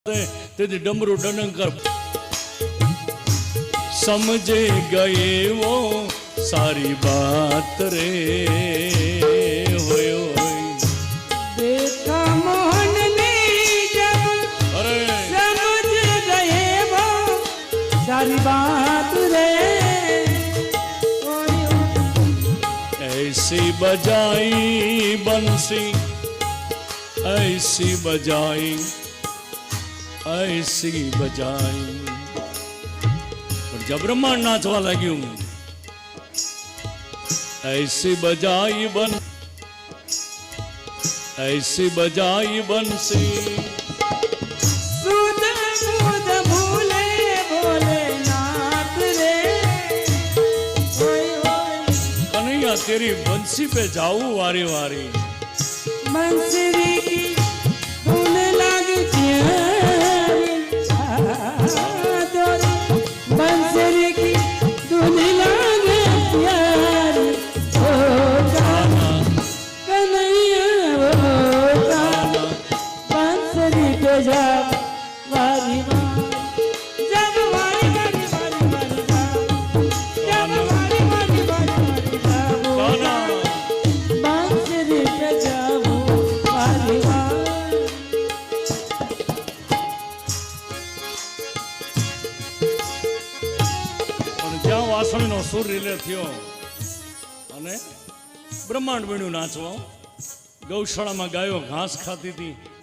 तेरी डमरू डनकर समझे गए वो सारी बात रे होय देखा मोहन ने जब अरे समझ गए वो सारी बात रे ऐसी बजाई बंसी ऐसी बजाई ऐसी बजाई पर जब ब्रह्मांड नाचवा लग्યું ऐसी बजाई ऐसी बजाई बंसी सुध सुध भूले भोले नाथ रे होय होय कन्हैया तेरी बंसी पे जाऊं वारी वारी बंसरी की धुन लागी बंसरी की धुन लागे प्यार ओ गाना कन्हैया ओ गाना बंसरी पे जा वारी जब वारी वारी वारी वारी जब वारी वारी वारी वारी बंसरी पे जाओ वारी વાસણીનો સુર રિલે થયો અને બ્રહ્માંડ વીણ્યું નાચવા ગૌશાળામાં ગાયો ઘાસ ખાતી હતી